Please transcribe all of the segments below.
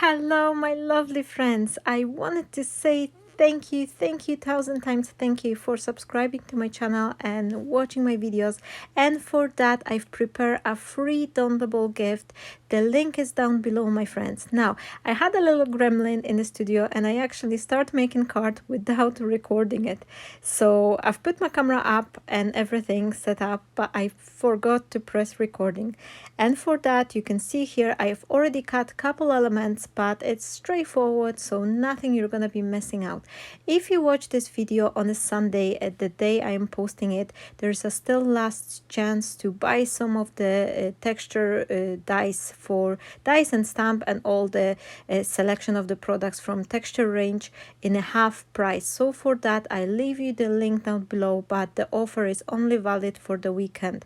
Hello, my lovely friends. I wanted to say thank you, 1,000 times thank you for subscribing to my channel and watching my videos. And for that, I've prepared a free downloadable gift. The link is down below, my friends. Now, I had a little gremlin in the studio and I actually start making card without recording it. So I've put my camera up and everything set up, but I forgot to press recording. And for that, you can see here, I've already cut a couple elements, but it's straightforward, so nothing you're gonna be missing out. If you watch this video on a Sunday at the day I am posting it, there's a still last chance to buy some of the texture dies for dies and stamp and all the selection of the products from texture range in a half price. So for that, I leave you the link down below, but the offer is only valid for the weekend.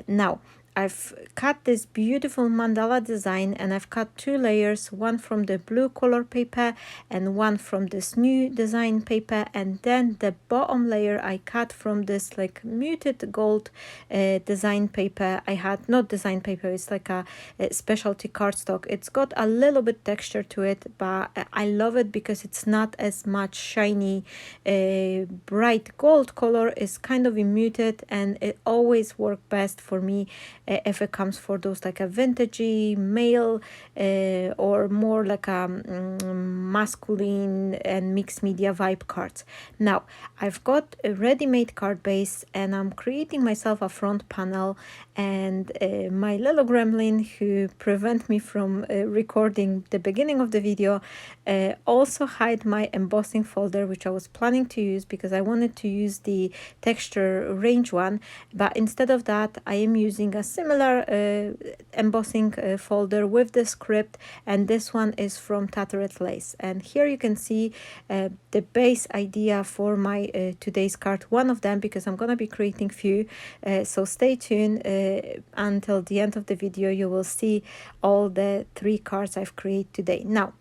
Now, I've cut this beautiful mandala design and I've cut two layers, one from the blue color paper and one from this new design paper, and then the bottom layer I cut from this like muted gold design paper. I had not design paper, it's like a specialty cardstock. It's got a little bit texture to it, but I love it because it's not as much shiny bright gold color. Is kind of muted and it always works best for me if it comes for those like a vintagey male or more like a masculine and mixed media vibe cards. Now I've got a ready-made card base and I'm creating myself a front panel, and my little gremlin who prevent me from recording the beginning of the video also hide my embossing folder, which I was planning to use because I wanted to use the texture range one, but instead of that I am using a similar embossing folder with the script, and this one is from Tattered Lace. And here you can see the base idea for my today's card, one of them, because I'm gonna be creating few, so stay tuned until the end of the video. You will see all the 3 cards I've created today. Now,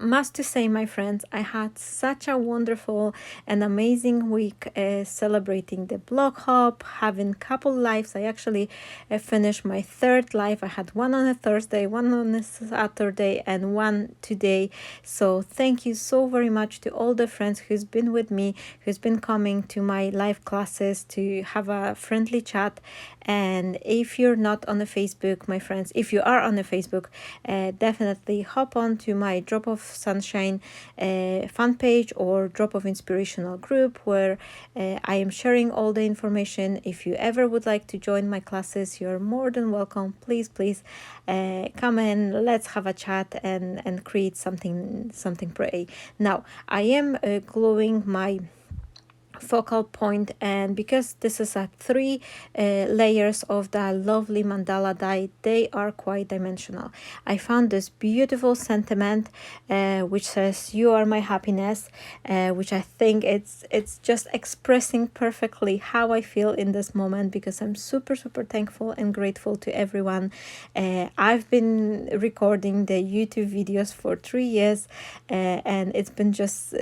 must to say, my friends, I had such a wonderful and amazing week celebrating the blog hop, having couple lives. I actually finished my 3rd live. I had one on a Thursday, one on a Saturday, and one today. So thank you so very much to all the friends who's been with me, who's been coming to my live classes to have a friendly chat. And if you're not on the Facebook, my friends, if you are on the Facebook, definitely hop on to my Drop of Sunshine fan page or Drop of Inspirational group, where I am sharing all the information. If you ever would like to join my classes, you're more than welcome. Please come in, let's have a chat and create something pretty. Now I am gluing my focal point, and because this is a 3 layers of the lovely mandala die, they are quite dimensional. I found this beautiful sentiment which says "you are my happiness," which I think it's just expressing perfectly how I feel in this moment, because I'm super thankful and grateful to everyone. I've been recording the YouTube videos for 3 years and it's been just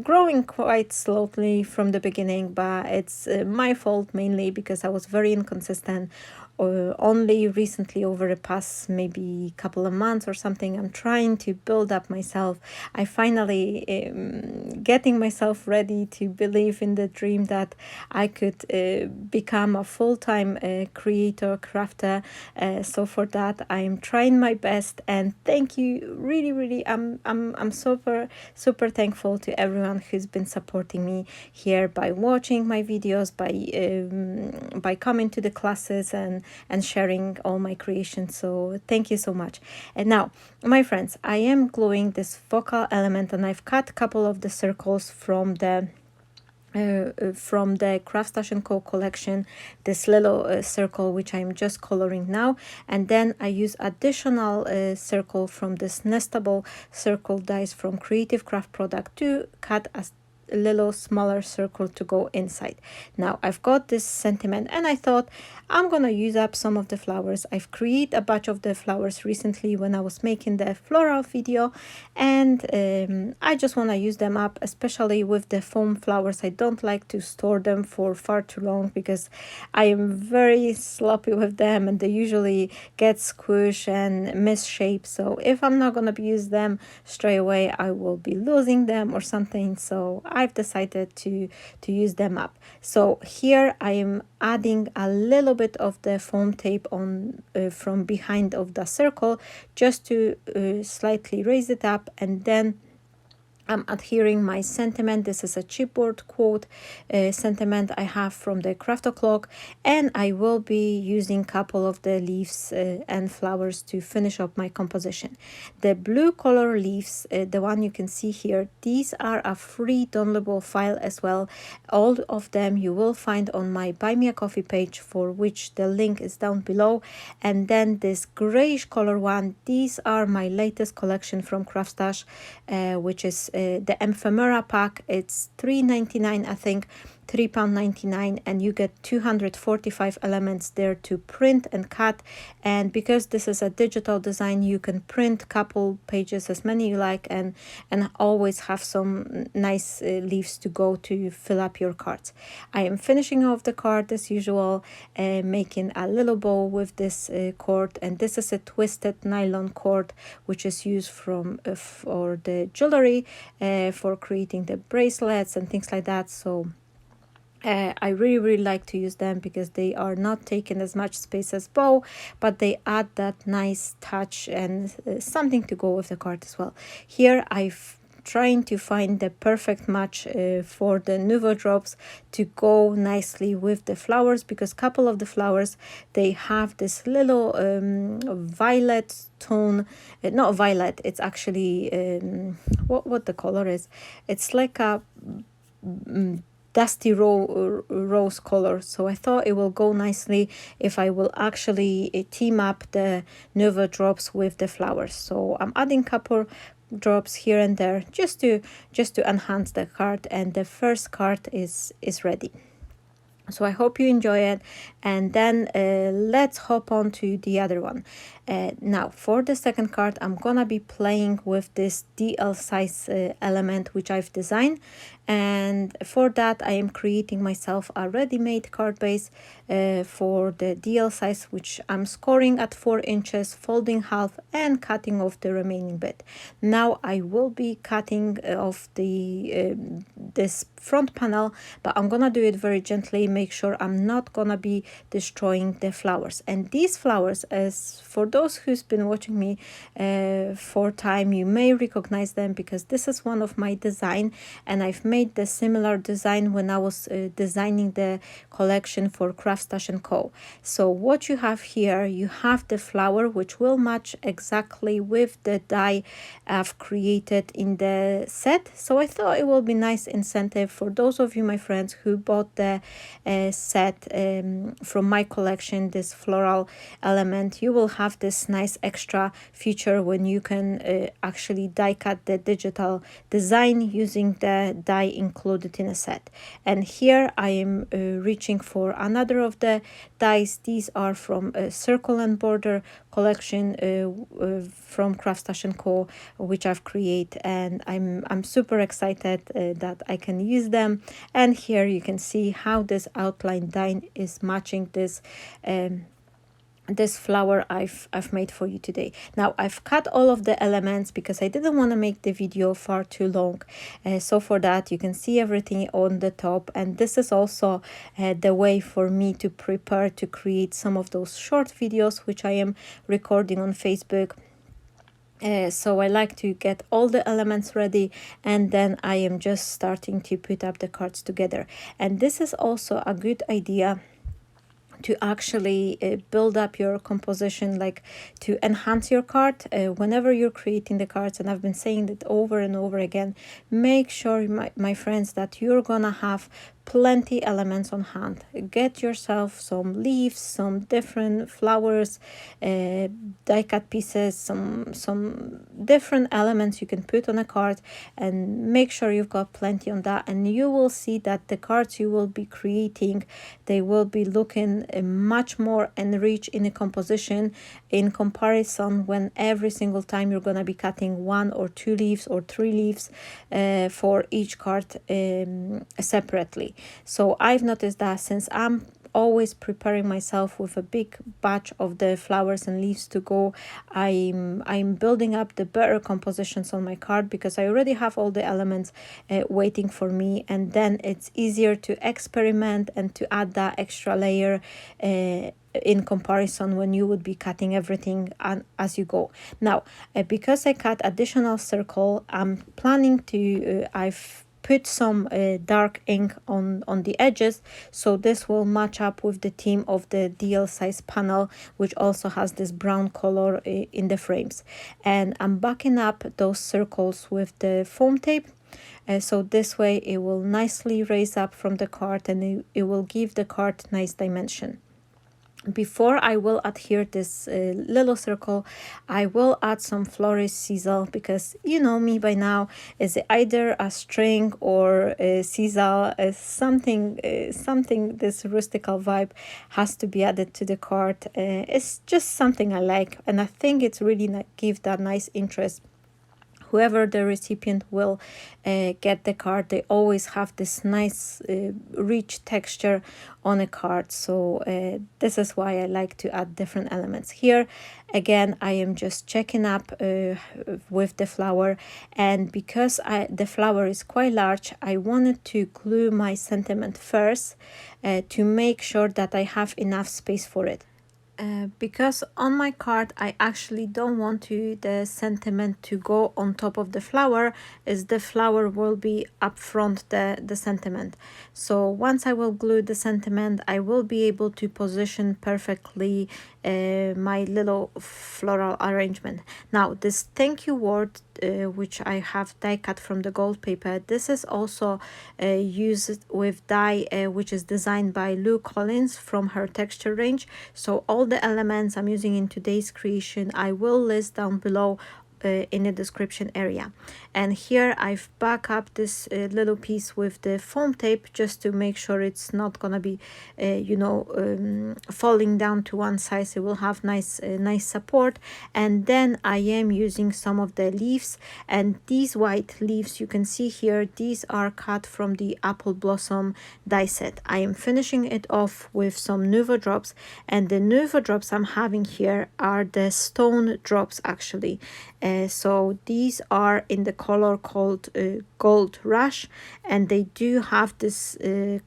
growing quite slowly from the beginning, but it's my fault mainly because I was very inconsistent. Only recently, over the past maybe couple of months or something, I'm trying to build up myself. I finally getting myself ready to believe in the dream that I could become a full-time creator, crafter. So for that, I'm trying my best, and thank you, really. I'm super thankful to everyone who's been supporting me here by watching my videos, by coming to the classes and sharing all my creations. So thank you so much. And now, my friends, I am gluing this focal element, and I've cut a couple of the circles from the CRAFTSTASH & Co collection, this little circle which I'm just coloring now, and then I use additional circle from this nestable circle dies from Creative Craft product to cut little smaller circle to go inside. Now I've got this sentiment, and I thought I'm gonna use up some of the flowers. I've created a batch of the flowers recently when I was making the floral video, and I just want to use them up, especially with the foam flowers. I don't like to store them for far too long because I am very sloppy with them, and they usually get squished and misshape. So if I'm not gonna use them straight away, I will be losing them or something. So I've decided to use them up. So here I am adding a little bit of the foam tape on from behind of the circle, just to slightly raise it up, and then I'm adhering my sentiment. This is a chipboard quote sentiment I have from the craft o'clock, and I will be using a couple of the leaves and flowers to finish up my composition. The blue color leaves, the one you can see here, these are a free downloadable file as well. All of them you will find on my Buy Me a Coffee page, for which the link is down below. And then this grayish color one, these are my latest collection from CRAFTSTASH, which is the ephemera pack. It's $3.99, I think, £3.99, and you get 245 elements there to print and cut. And because this is a digital design, you can print couple pages, as many you like, and always have some nice leaves to go to fill up your cards. I am finishing off the card as usual, making a little bow with this cord, and this is a twisted nylon cord which is used from for the jewelry, for creating the bracelets and things like that. So I really like to use them because they are not taking as much space as bow, but they add that nice touch and something to go with the card as well. Here I've trying to find the perfect match for the NUVO drops to go nicely with the flowers, because a couple of the flowers, they have this little violet tone, not violet, it's actually what the color is, it's like a dusty rose color. So I thought it will go nicely if I will actually team up the NUVO drops with the flowers. So I'm adding couple drops here and there just to enhance the card, and the first card is ready. So I hope you enjoy it, and then let's hop on to the other one. Now for the second card, I'm gonna be playing with this DL size element which I've designed, and for that I am creating myself a ready-made card base for the DL size, which I'm scoring at 4 inches, folding half and cutting off the remaining bit. Now I will be cutting off the this front panel, but I'm gonna do it very gently, make sure I'm not gonna be destroying the flowers. And these flowers, as for those who's been watching me for time, you may recognize them because this is one of my design, and I've made the similar design when I was designing the collection for CRAFTSTASH & Co. So what you have here, you have the flower which will match exactly with the die I've created in the set. So I thought it will be nice incentive for those of you, my friends, who bought the set from my collection, this floral element. You will have this nice extra feature when you can actually die cut the digital design using the die included in a set. And here I am reaching for another of the dies. These are from a Circle and Border collection from CRAFTSTASH & Co, which I've created, and I'm super excited that I can use them. And here you can see how this outline die is matching this this flower I've made for you today. Now I've cut all of the elements because I didn't want to make the video far too long, so for that you can see everything on the top, and this is also the way for me to prepare to create some of those short videos which I am recording on Facebook. So I like to get all the elements ready, and then I am just starting to put up the cards together. And this is also a good idea to actually build up your composition, like to enhance your card whenever you're creating the cards. And I've been saying that over and over again, make sure, my friends, that you're gonna have plenty elements on hand. Get yourself some leaves, some different flowers, die cut pieces, some different elements you can put on a card, and make sure you've got plenty on that, and you will see that the cards you will be creating, they will be looking much more enriched in a composition in comparison when every single time you're going to be cutting 1 or 2 leaves or 3 leaves for each card separately. So I've noticed that since I'm always preparing myself with a big batch of the flowers and leaves to go, I'm building up the better compositions on my card because I already have all the elements waiting for me, and then it's easier to experiment and to add that extra layer in comparison when you would be cutting everything as you go. Now, because I cut additional circle, I'm planning to I've put some dark ink on the edges, so this will match up with the theme of the DL size panel, which also has this brown color in the frames. And I'm backing up those circles with the foam tape, so this way it will nicely raise up from the card, and it will give the card nice dimension. Before I will adhere this little circle, I will add some florist sizzle, because you know me by now, is either a string or a sizzle, something this rustical vibe has to be added to the card. It's just something I like, and I think it's really give that nice interest. Whoever the recipient will get the card, they always have this nice rich texture on a card. So this is why I like to add different elements here. Again, I am just checking up with the flower, and because the flower is quite large, I wanted to glue my sentiment first to make sure that I have enough space for it. Because on my card I actually don't want the sentiment to go on top of the flower, as the flower will be up front the sentiment. So once I will glue the sentiment, I will be able to position perfectly my little floral arrangement. Now this thank you word, which I have die cut from the gold paper, this is also used with die which is designed by Lou Collins from her texture range. So all the elements I'm using in today's creation I will list down below in the description area. And here I've back up this little piece with the foam tape, just to make sure it's not gonna be falling down to one side. It will have nice support. And then I am using some of the leaves, and these white leaves you can see here, these are cut from the apple blossom die set. I am finishing it off with some NUVO drops, and the NUVO drops I'm having here are the stone drops actually. So these are in the color called Gold Rush, and they do have this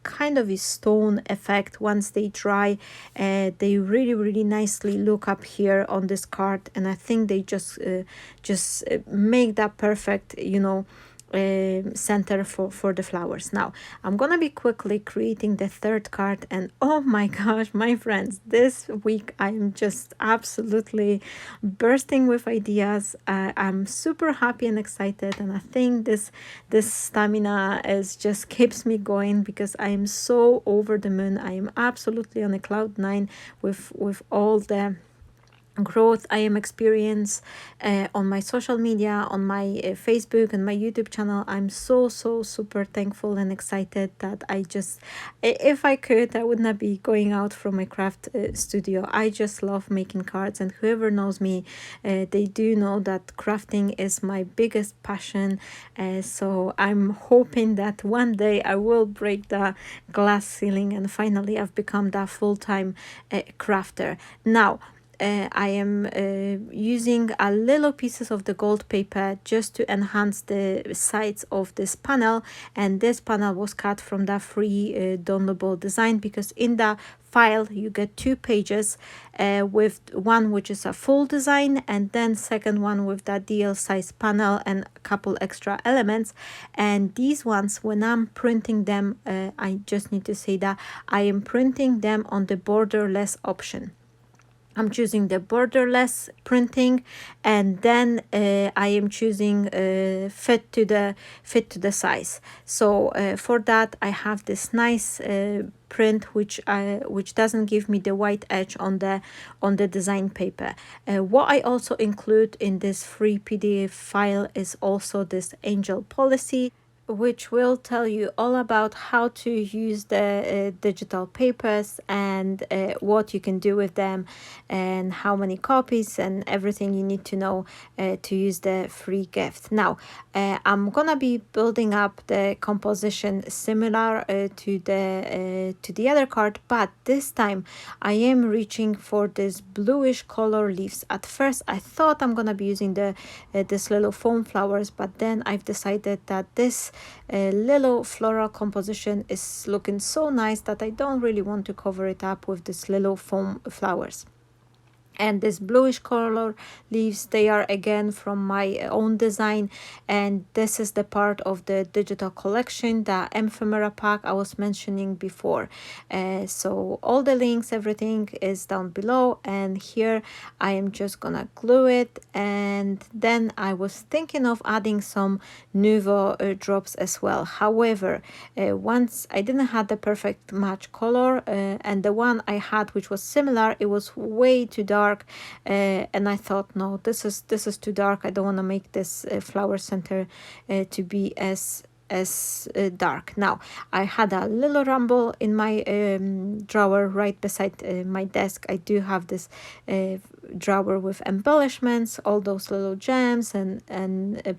kind of a stone effect. Once they dry, they really nicely look up here on this card, and I think they just make that perfect, center for the flowers. Now I'm gonna be quickly creating the third card, and oh my gosh, my friends, this week I'm just absolutely bursting with ideas. I'm super happy and excited, and I think this stamina is just keeps me going, because I am so over the moon. I am absolutely on a cloud 9 with all the growth I am experience on my social media, on my Facebook and my YouTube channel. I'm so super thankful and excited that I just, if I could, I would not be going out from my craft studio. I just love making cards, and whoever knows me, they do know that crafting is my biggest passion. So I'm hoping that one day I will break the glass ceiling, and finally I've become that full-time crafter. Now I am using a little pieces of the gold paper just to enhance the sides of this panel, and this panel was cut from the free downloadable design, because in the file you get 2 pages with one which is a full design, and then second one with that DL size panel and a couple extra elements. And these ones, when I'm printing them, I just need to say that I am printing them on the borderless option. I'm choosing the borderless printing, and then I am choosing fit to the size. So for that I have this nice print which doesn't give me the white edge on the design paper. What I also include in this free PDF file is also this angel policy, which will tell you all about how to use the digital papers and what you can do with them and how many copies and everything you need to know to use the free gift. Now, I'm gonna be building up the composition similar to the other card, but this time I am reaching for this bluish color leaves. At first, I thought I'm gonna be using the this little foam flowers, but then I've decided that this little floral composition is looking so nice that I don't really want to cover it up with this little foam flowers. And this bluish color leaves, they are again from my own design, and this is the part of the digital collection, the ephemera pack I was mentioning before. So all the links, everything is down below, and here I am just gonna glue it. And then I was thinking of adding some NUVO drops as well. However, once I didn't have the perfect match color, and the one I had which was similar, it was way too dark, and I thought, no, this is too dark. I don't want to make this flower center to be as dark. Now, I had a little rumble in my drawer right beside my desk. I do have this drawer with embellishments, all those little gems and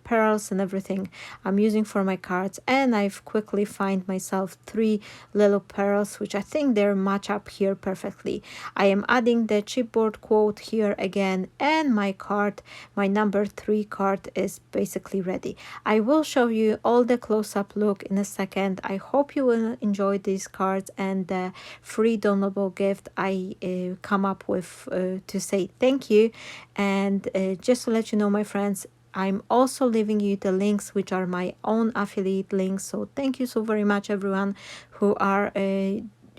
pearls and everything I'm using for my cards, and I've quickly find myself 3 little pearls which I think they're match up here perfectly. I am adding the chipboard quote here again, and my card, my number 3 card, is basically ready. I will show you all the close-up look in a second. I hope you will enjoy these cards and the free downloadable gift I come up with to say thank you. And just to let you know, my friends, I'm also leaving you the links which are my own affiliate links. So thank you so very much everyone who are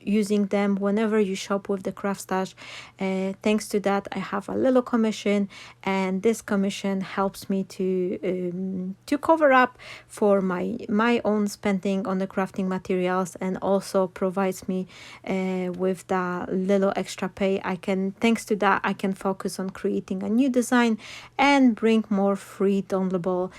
using them whenever you shop with the CRAFTSTASH. Thanks to that, I have a little commission, and this commission helps me to cover up for my own spending on the crafting materials, and also provides me with the little extra pay. Thanks to that, I can focus on creating a new design and bring more free downloadable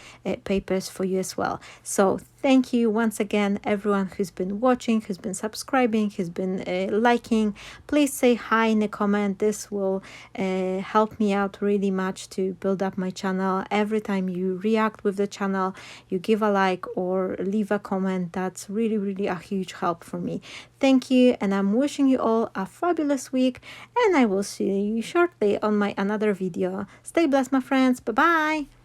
papers for you as well. So thank you once again, everyone who's been watching, who's been subscribing, who's been liking. Please say hi in the comment. This will help me out really much to build up my channel. Every time you react with the channel, you give a like or leave a comment, that's really a huge help for me. Thank you, and I'm wishing you all a fabulous week, and I will see you shortly on my another video. Stay blessed, my friends. Bye bye.